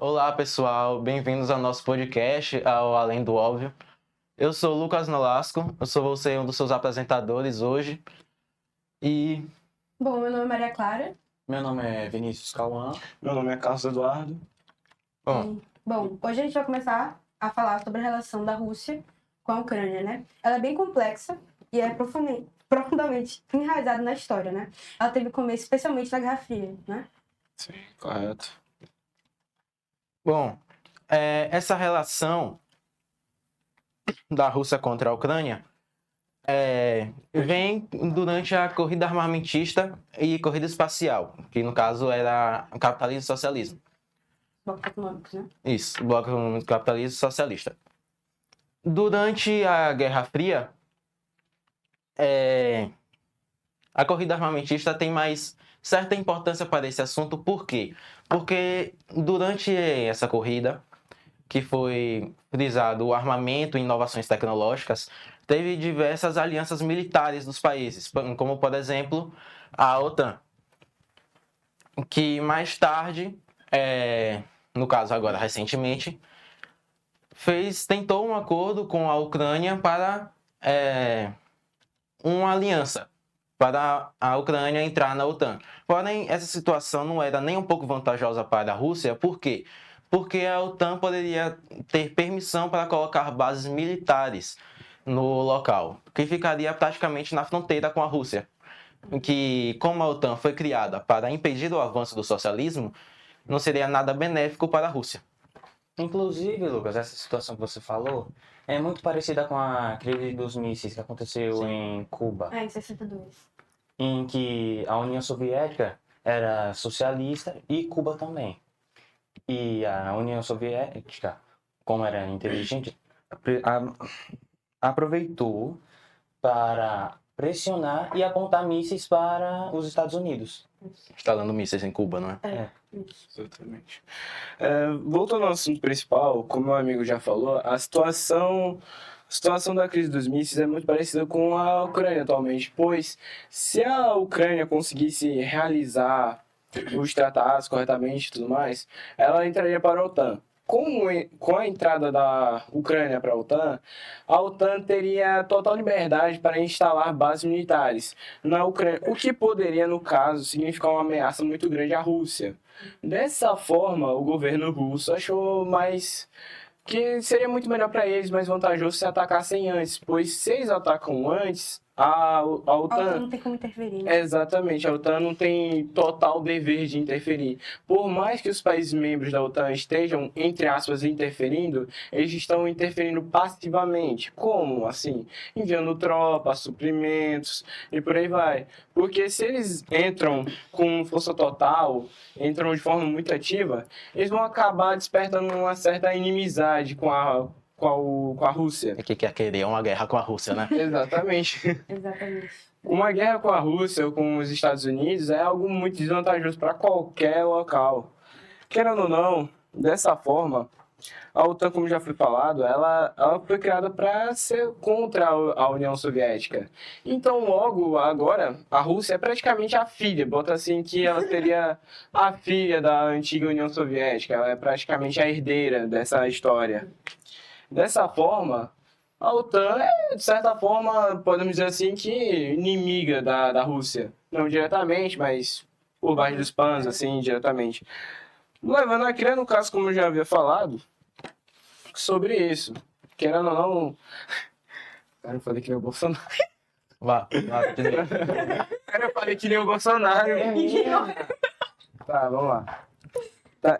Olá, pessoal. Bem-vindos ao nosso podcast, ao Além do Óbvio. Eu sou o Lucas Nolasco, vou ser um dos seus apresentadores hoje. E... Bom, meu nome é Maria Clara. Meu nome é Vinícius Cauã. Meu nome é Carlos Eduardo. Bom, hoje a gente vai começar a falar sobre a relação da Rússia com a Ucrânia, né? Ela é bem complexa e é profundamente enraizada na história, né? Ela teve começo especialmente na Guerra Fria, né? Sim, correto. Bom, essa relação da Rússia contra a Ucrânia vem durante a corrida armamentista e corrida espacial, que no caso era o capitalismo e socialismo. Blocos econômicos, né? Isso, bloco capitalista e socialista. Durante a Guerra Fria, a corrida armamentista tem mais certa importância para esse assunto. Por quê? Porque durante essa corrida, que foi frisado o armamento e inovações tecnológicas, teve diversas alianças militares dos países, como, por exemplo, a OTAN, que mais tarde, no caso agora recentemente, tentou um acordo com a Ucrânia para uma aliança, para a Ucrânia entrar na OTAN. Porém, essa situação não era nem um pouco vantajosa para a Rússia. Por quê? Porque a OTAN poderia ter permissão para colocar bases militares no local, que ficaria praticamente na fronteira com a Rússia. Que, como a OTAN foi criada para impedir o avanço do socialismo, não seria nada benéfico para a Rússia. Inclusive, Lucas, essa situação que você falou é muito parecida com a crise dos mísseis que aconteceu em Cuba, Em 62. em que a União Soviética era socialista e Cuba também. E a União Soviética, como era inteligente, aproveitou para pressionar e apontar mísseis para os Estados Unidos. Instalando mísseis em Cuba, não é? Exatamente. Voltando ao assunto principal, como meu amigo já falou, a situação da crise dos mísseis é muito parecida com a Ucrânia atualmente, pois se a Ucrânia conseguisse realizar os tratados corretamente e tudo mais, ela entraria para a OTAN. Com a entrada da Ucrânia para a OTAN teria total liberdade para instalar bases militares na Ucrânia, o que poderia, no caso, significar uma ameaça muito grande à Rússia. Dessa forma, o governo russo achou que seria muito melhor para eles, mais vantajoso se atacassem antes, pois se eles atacam antes, a OTAN não tem como interferir, né? Exatamente, a OTAN não tem total dever de interferir. Por mais que os países membros da OTAN estejam, entre aspas, interferindo, eles estão interferindo passivamente. Como? Assim, enviando tropas, suprimentos e por aí vai. Porque se eles entram com força total, entram de forma muito ativa, eles vão acabar despertando uma certa inimizade com a Rússia. É que quer querer uma guerra com a Rússia, né? Exatamente. Exatamente. Uma guerra com a Rússia ou com os Estados Unidos é algo muito desvantajoso para qualquer local. Querendo ou não, dessa forma, a OTAN, como já foi falado, ela foi criada para ser contra a União Soviética. Então, logo, agora, a Rússia é praticamente a filha. Bota assim que ela seria a filha da antiga União Soviética. Ela é praticamente a herdeira dessa história. Dessa forma, a OTAN é, de certa forma, podemos dizer assim, que inimiga da Rússia. Não diretamente, mas por baixo dos panos, assim, diretamente. Levando aqui, no caso, como eu já havia falado, sobre isso. Querendo ou não... Cara, eu falei que nem o Bolsonaro. Vá, Cara, eu falei que nem o Bolsonaro. Tá, vamos lá. Tá,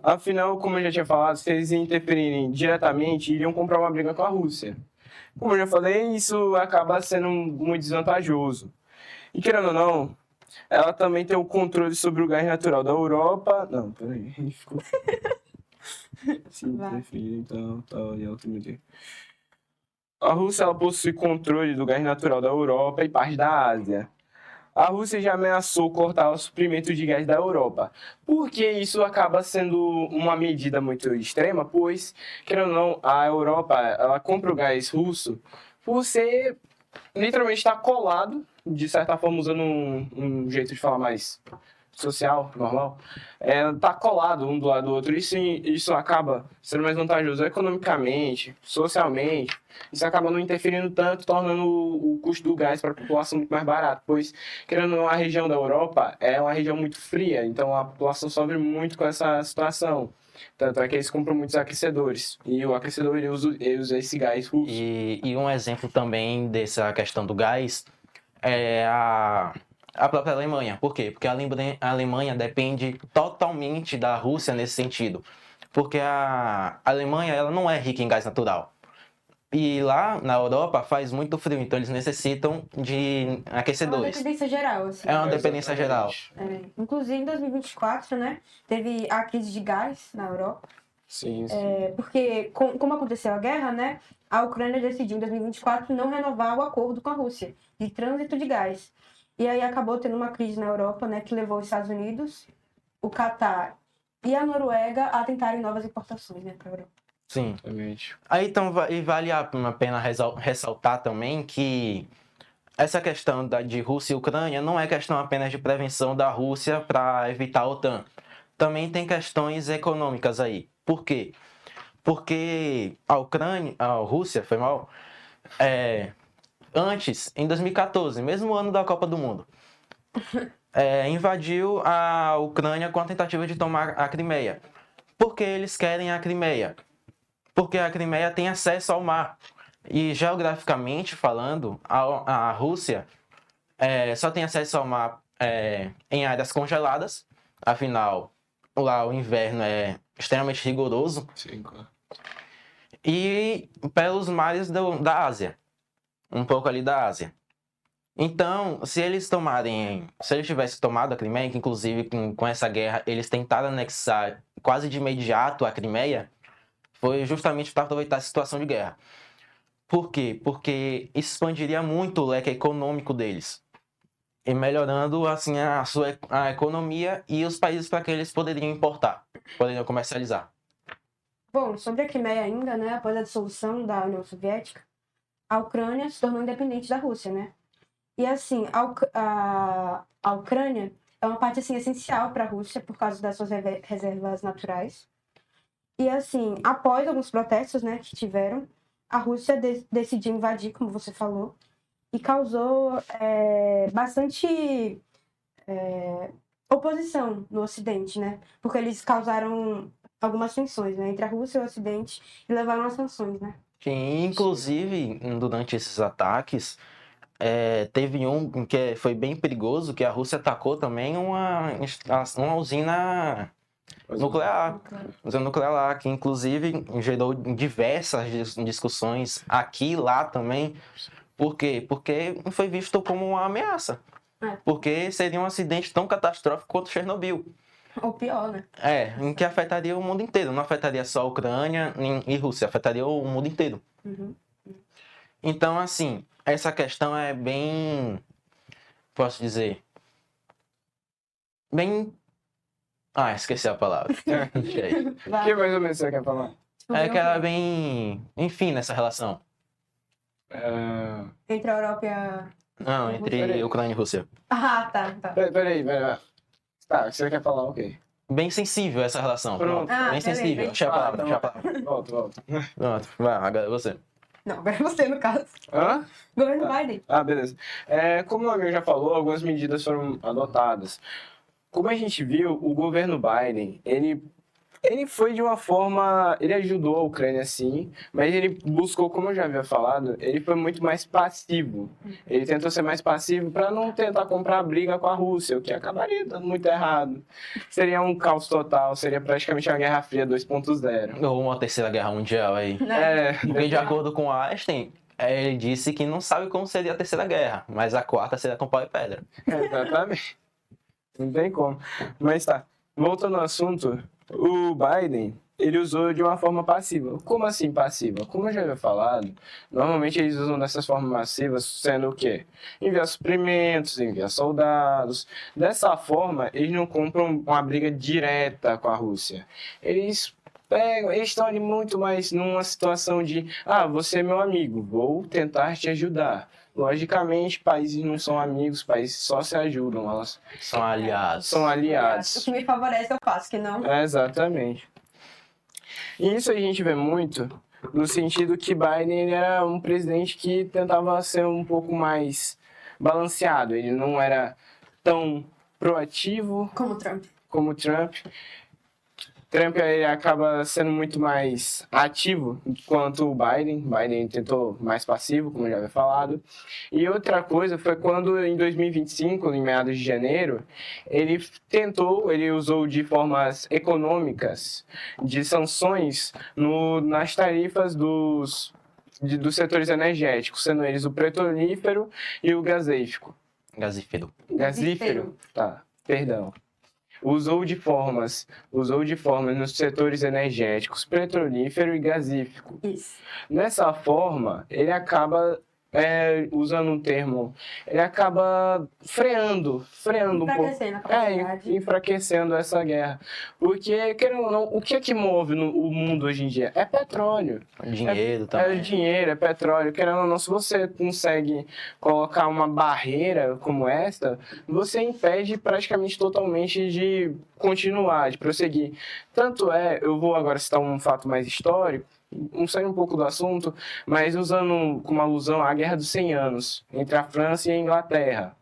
Afinal, como eu já tinha falado, se eles interferirem diretamente, iriam comprar uma briga com a Rússia. Como eu já falei, isso acaba sendo muito desvantajoso. E querendo ou não, ela também tem o controle sobre o gás natural da Europa. Não, peraí, ele ficou. Se interferir, então, tal, e outro meio. A Rússia ela possui controle do gás natural da Europa e parte da Ásia. A Rússia já ameaçou cortar o suprimento de gás da Europa. Por que isso acaba sendo uma medida muito extrema? Pois, querendo ou não, a Europa ela compra o gás russo por ser, literalmente, estar colado, de certa forma, usando um jeito de falar mais social, normal, tá colado um do lado do outro. Isso acaba sendo mais vantajoso economicamente, socialmente. Isso acaba não interferindo tanto, tornando o custo do gás para a população muito mais barato. Pois, querendo ou não, a região da Europa é uma região muito fria, então a população sofre muito com essa situação. Tanto é que eles compram muitos aquecedores. E o aquecedor ele usa esse gás russo. E um exemplo também dessa questão do gás é a própria Alemanha. Por quê? Porque a Alemanha depende totalmente da Rússia nesse sentido. Porque a Alemanha ela não é rica em gás natural. E lá na Europa faz muito frio, então eles necessitam de É uma aquecedores. dependência geral, assim. É uma dependência geral. Inclusive, em 2024, né, teve a crise de gás na Europa. Sim, sim. Porque, como aconteceu a guerra, né, a Ucrânia decidiu em 2024 não renovar o acordo com a Rússia de trânsito de gás. E aí acabou tendo uma crise na Europa, né, que levou os Estados Unidos, o Catar e a Noruega a tentarem novas importações, né, para a Europa. Sim. Exatamente. Aí então vale a pena ressaltar também que essa questão de Rússia e Ucrânia não é questão apenas de prevenção da Rússia para evitar a OTAN. Também tem questões econômicas aí. Por quê? Porque a Rússia, foi mal, antes, em 2014, mesmo ano da Copa do Mundo, invadiu a Ucrânia com a tentativa de tomar a Crimeia. Por que eles querem a Crimeia? Porque a Crimeia tem acesso ao mar. E geograficamente falando, a Rússia só tem acesso ao mar em áreas congeladas. Afinal, lá o inverno é extremamente rigoroso. Sim, claro. E pelos mares da Ásia. Um pouco ali da Ásia. Então, se eles tivessem tomado a Crimeia, que inclusive com essa guerra eles tentaram anexar quase de imediato a Crimeia, foi justamente para aproveitar a situação de guerra. Por quê? Porque isso expandiria muito o leque econômico deles. E melhorando assim a economia e os países para que eles poderiam importar, poderiam comercializar. Bom, sobre a Crimeia ainda, né, após a dissolução da União Soviética, a Ucrânia se tornou independente da Rússia, né? E assim, a Ucrânia é uma parte assim essencial para a Rússia por causa das suas reservas naturais. E assim, após alguns protestos, né, que tiveram, a Rússia decidiu invadir, como você falou, e causou bastante oposição no Ocidente, né? Porque eles causaram algumas tensões, né, entre a Rússia e o Ocidente e levaram às sanções, né? E, inclusive, durante esses ataques, teve um que foi bem perigoso, que a Rússia atacou também uma usina nuclear. Usina nuclear lá, que inclusive gerou diversas discussões aqui e lá também. Por quê? Porque foi visto como uma ameaça. Porque seria um acidente tão catastrófico quanto Chernobyl. Ou pior, né? Em que afetaria o mundo inteiro. Não afetaria só a Ucrânia e Rússia, afetaria o mundo inteiro. Uhum. Então, assim, essa questão é bem... Posso dizer... Bem... esqueci a palavra. Deixa O que mais ou menos você quer falar? É que ela é bem... Enfim, nessa relação. Entre a Europa e a... Não, entre Ucrânia e Rússia. Ah, tá. Peraí. Tá, você quer falar o quê? Bem sensível essa relação. Pronto. Bem sensível. Achei a palavra. Volta. Pronto, vai, agora é você. Não, agora é você, no caso. Hã? Governo Biden. Beleza. Como o amigo já falou, algumas medidas foram adotadas. Como a gente viu, o governo Biden, ele foi de uma forma... Ele ajudou a Ucrânia, sim, mas ele buscou, como eu já havia falado, ele foi muito mais passivo. Ele tentou ser mais passivo para não tentar comprar briga com a Rússia, o que acabaria dando muito errado. Seria um caos total, seria praticamente uma Guerra Fria 2.0. Ou uma terceira guerra mundial aí. Porque de acordo com Einstein, ele disse que não sabe como seria a terceira guerra, mas a quarta seria com pau e pedra. Exatamente. Não tem como. Mas tá, voltando ao assunto, o Biden, ele usou de uma forma passiva. Como assim passiva? Como eu já havia falado, normalmente eles usam dessas formas passivas, sendo o quê? Enviar suprimentos, enviar soldados. Dessa forma, eles não compram uma briga direta com a Rússia. Eles estão ali muito mais numa situação de, você é meu amigo, vou tentar te ajudar. Logicamente, países não são amigos, países só se ajudam, elas São aliados. são O aliados. que me favorece eu faço, que não. Exatamente. E isso a gente vê muito no sentido que Biden ele era um presidente que tentava ser um pouco mais balanceado. Ele não era tão proativo Como Trump. como Trump. Trump ele acaba sendo muito mais ativo quanto o Biden. Biden tentou mais passivo, como eu já havia falado. E outra coisa foi quando, em 2025, em meados de janeiro, ele usou de formas econômicas, de sanções nas tarifas dos setores energéticos, sendo eles o petrolífero e o gasífero. Gasífero, tá, perdão. Usou de formas nos setores energéticos, petrolífero e gasífero. Isso. Nessa forma, ele acaba, usando um termo, ele acaba freando um pouco. Enfraquecendo a capacidade. Enfraquecendo essa guerra. Porque, querendo ou não, o que é que move o mundo hoje em dia? É petróleo. Dinheiro É também. dinheiro, é petróleo. Querendo ou não, se você consegue colocar uma barreira como esta, você impede praticamente totalmente de continuar, de prosseguir. Tanto eu vou agora citar um fato mais histórico, não sei um pouco do assunto, mas usando como alusão a Guerra dos 100 Anos, entre a França e a Inglaterra.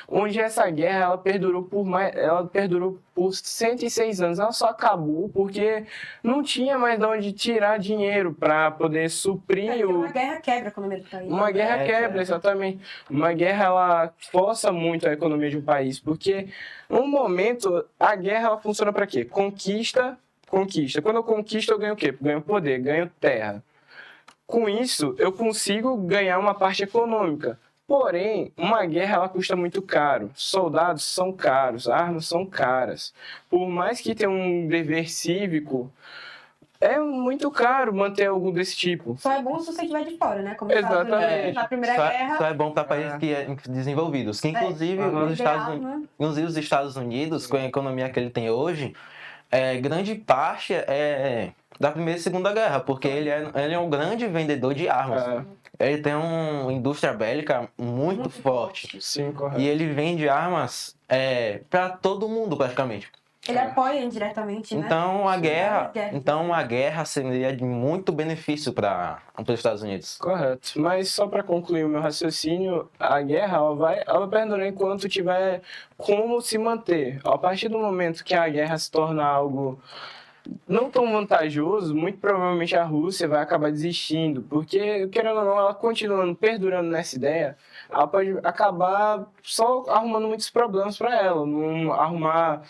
Onde essa guerra ela perdurou por 106 anos. Ela só acabou porque não tinha mais de onde tirar dinheiro para poder suprir Uma guerra quebra a economia do país. Uma guerra quebra, exatamente. Uma guerra ela força muito a economia de um país, porque no momento a guerra ela funciona para quê? Conquista. Quando eu conquisto eu ganho o quê? Ganho poder, ganho terra. Com isso eu consigo ganhar uma parte econômica. Porém, uma guerra ela custa muito caro. Soldados são caros, armas são caras. Por mais que tenha um dever cívico, é muito caro manter algo desse tipo. Só é bom se você estiver de fora, né? Como os Estados Exatamente. Unidos, na Primeira Guerra. Só é bom para países desenvolvidos. Que inclusive os Estados Unidos, com a economia que ele tem hoje, grande parte é da Primeira e Segunda Guerra, porque ele é um grande vendedor de armas. Ele tem uma indústria bélica muito forte. Sim, correto. E ele vende armas para todo mundo, praticamente. Ele apoia indiretamente, né? Então a guerra seria de muito benefício para os Estados Unidos. Correto. Mas só para concluir o meu raciocínio, a guerra ela vai perdurar enquanto tiver como se manter. A partir do momento que a guerra se torna algo não tão vantajoso, muito provavelmente a Rússia vai acabar desistindo, porque, querendo ou não, ela continuando, perdurando nessa ideia, ela pode acabar só arrumando muitos problemas para ela, não arrumar,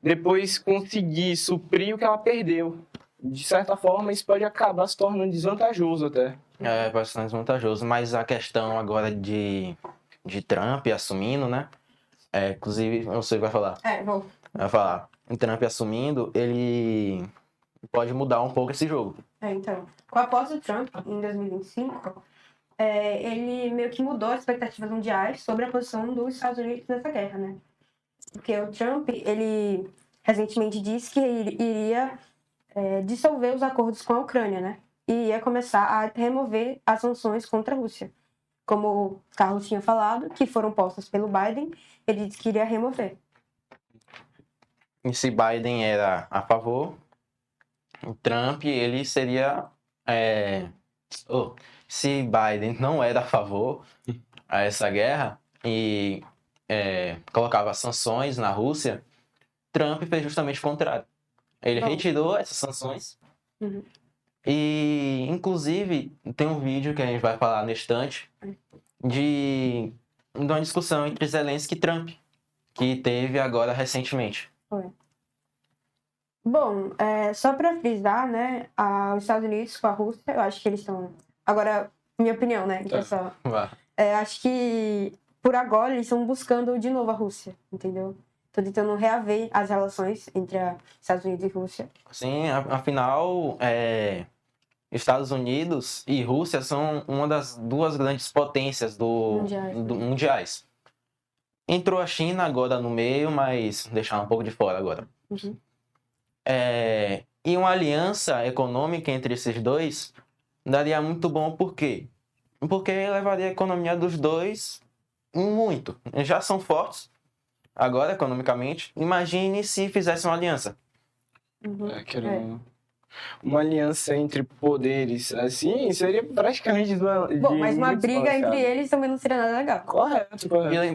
depois conseguir suprir o que ela perdeu. De certa forma, isso pode acabar se tornando desvantajoso até. É bastante desvantajoso, mas a questão agora de Trump assumindo, né? Inclusive, você vai falar. Vou. Vai falar. O Trump assumindo, ele pode mudar um pouco esse jogo. Então, com a posse do Trump, em 2025, ele meio que mudou as expectativas mundiais sobre a posição dos Estados Unidos nessa guerra, né? Porque o Trump, ele recentemente disse que iria dissolver os acordos com a Ucrânia, né? E ia começar a remover as sanções contra a Rússia. Como o Carlos tinha falado, que foram postas pelo Biden, ele disse que iria remover. E se Biden era a favor, o Trump, ele seria... se Biden não era a favor a essa guerra e colocava sanções na Rússia, Trump fez justamente o contrário. Ele retirou essas sanções. Uhum. E, inclusive, tem um vídeo que a gente vai falar no instante de uma discussão entre Zelensky e Trump, que teve agora recentemente. Foi. Bom, só para frisar, né, os Estados Unidos com a Rússia, eu acho que eles estão... Agora, minha opinião, né, acho que, por agora, eles estão buscando de novo a Rússia, entendeu? Estão tentando reaver as relações entre Estados Unidos e Rússia. Sim, afinal, Estados Unidos e Rússia são uma das duas grandes potências mundiais. Entrou a China agora no meio, mas deixar um pouco de fora agora. Uhum. E uma aliança econômica entre esses dois daria muito bom, por quê? porque levaria a economia dos dois muito. Já são fortes agora, economicamente. Imagine se fizesse uma aliança. Uhum. Uma aliança entre poderes, assim, seria praticamente Bom, mas uma briga entre eles também não seria nada legal. Correto.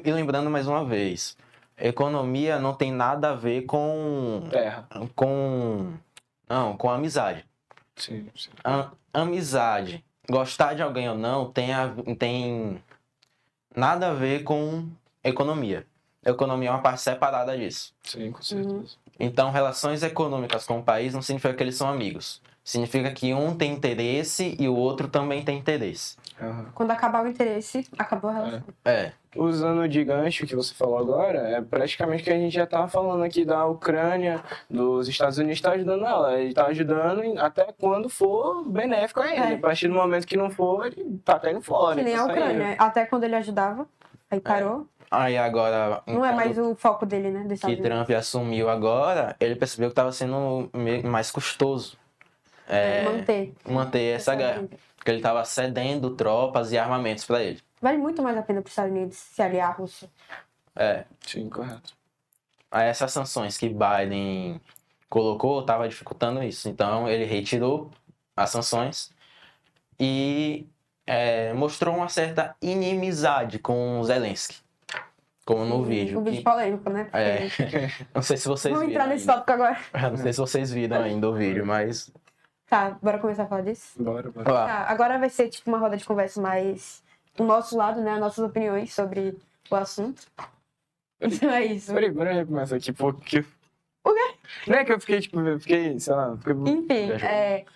E lembrando mais uma vez, economia não tem nada a ver Terra. com amizade. Sim. Amizade, gostar de alguém ou não, tem nada a ver com economia. Economia é uma parte separada disso. Sim, com certeza. Então, relações econômicas com o país não significa que eles são amigos. Significa que um tem interesse e o outro também tem interesse. Quando acabar o interesse, acabou a relação. Usando de gancho que você falou agora, é praticamente que a gente já estava falando aqui da Ucrânia, dos Estados Unidos está ajudando ela. Ele está ajudando até quando for benéfico a ele. A partir do momento que não for, ele tá caindo fora. Que nem a Ucrânia. Até quando ele ajudava, aí parou. Aí agora... Não é mais o foco dele, né? Que Trump assumiu agora, ele percebeu que estava sendo mais custoso manter essa guerra. Porque ele estava cedendo tropas e armamentos para ele. Vale muito mais a pena para os Estados Unidos se aliar à Rússia. Sim, correto. Aí essas sanções que Biden colocou estavam dificultando isso. Então ele retirou as sanções e mostrou uma certa inimizade com o Zelensky. Como no vídeo. Um vídeo polêmico, né? Não sei se vocês viram. Vamos entrar nesse tópico agora. Não sei se vocês viram ainda o vídeo, mas... Tá, bora começar a falar disso? Bora. Tá, agora vai ser tipo uma roda de conversa mais do nosso lado, né? Nossas opiniões sobre o assunto. Então é isso. Peraí, bora recomeçar aqui, porque... O quê? Não é que eu fiquei, sei lá... Enfim,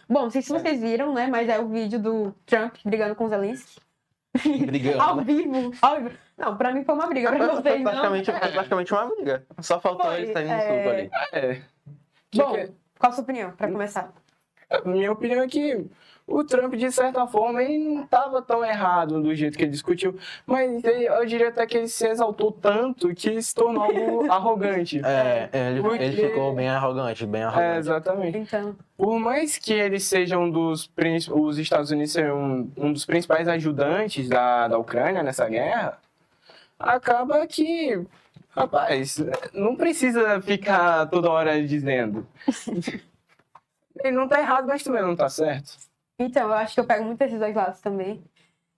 bom, não sei se vocês viram, né? Mas é o vídeo do Trump brigando com o Zelensky. Brigando. Ao vivo. Não, pra mim foi uma briga, pra vocês praticamente uma briga. Só faltou ele sair no suco ali. Bom, qual a sua opinião, pra começar? Minha opinião é que o Trump, de certa forma, ele não estava tão errado do jeito que ele discutiu, mas eu diria até que ele se exaltou tanto que ele se tornou algo arrogante. Ele ficou bem arrogante. Exatamente. Então, por mais que ele seja os Estados Unidos sejam um dos principais ajudantes da Ucrânia nessa guerra, acaba que, rapaz, não precisa ficar toda hora dizendo. Ele não tá errado, mas também não tá certo. Então, eu acho que eu pego muito esses dois lados também.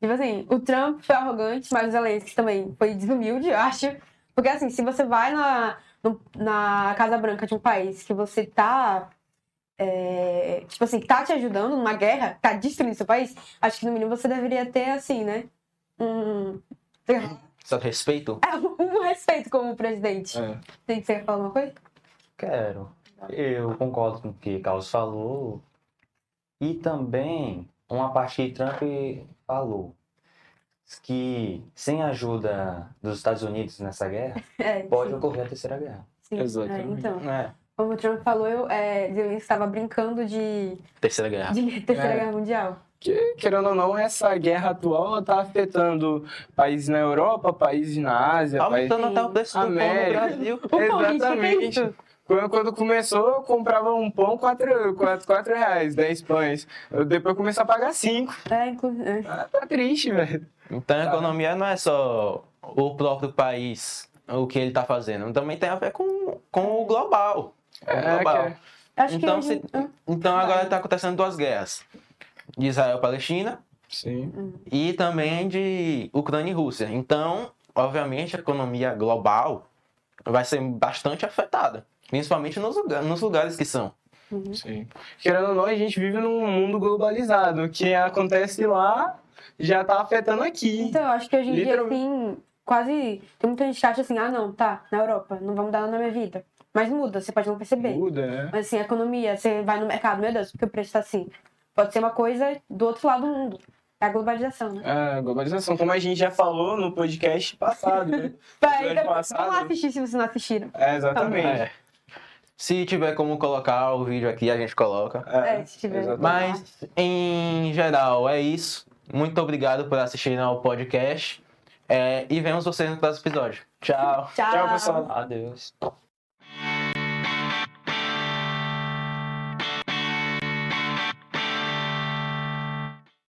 Tipo assim, o Trump foi arrogante, mas o Zelensky também foi desumilde, eu acho. Porque assim, se você vai na Casa Branca de um país que você tá... tipo assim, tá te ajudando numa guerra, tá destruindo seu país, acho que no mínimo você deveria ter, assim, né? Certo respeito? Um respeito como presidente. Você quer falar alguma coisa? Quero. Eu concordo com o que Carlos falou. E também uma parte que Trump falou. Que sem a ajuda dos Estados Unidos nessa guerra, pode ocorrer a terceira guerra. Sim, exatamente. Então, como o Trump falou, Zelensky estava brincando de Terceira guerra. Guerra Mundial. Que, querendo ou não, essa guerra atual está afetando países na Europa, países na Ásia, aumentando até o preço do pão no Brasil. Exatamente. Quando começou, eu comprava um pão, R$4, 10 pães. Depois eu comecei a pagar 5. Tá triste, velho. Então a economia não é só o próprio país, o que ele tá fazendo. Também tem a ver com o global. Então agora está acontecendo duas guerras. De Israel e Palestina. Sim. E também de Ucrânia e Rússia. Então, obviamente, a economia global vai ser bastante afetada. Principalmente nos lugares que são. Sim. Querendo ou não, a gente vive num mundo globalizado. O que acontece lá já tá afetando aqui. Então, eu acho que hoje em dia, assim, quase... Tem muita gente que acha assim, não, tá, na Europa, não vai mudar nada na minha vida. Mas muda, você pode não perceber. Muda, né? Mas assim, a economia, você vai no mercado, meu Deus, porque o preço tá assim. Pode ser uma coisa do outro lado do mundo. É a globalização, né? A globalização, como a gente já falou no podcast passado, né? Vamos lá assistir se vocês não assistiram. Exatamente. Se tiver como colocar o vídeo aqui, a gente coloca. Se tiver. Mas, em geral, é isso. Muito obrigado por assistirem ao podcast. E vemos vocês no próximo episódio. Tchau. Tchau, pessoal. Adeus.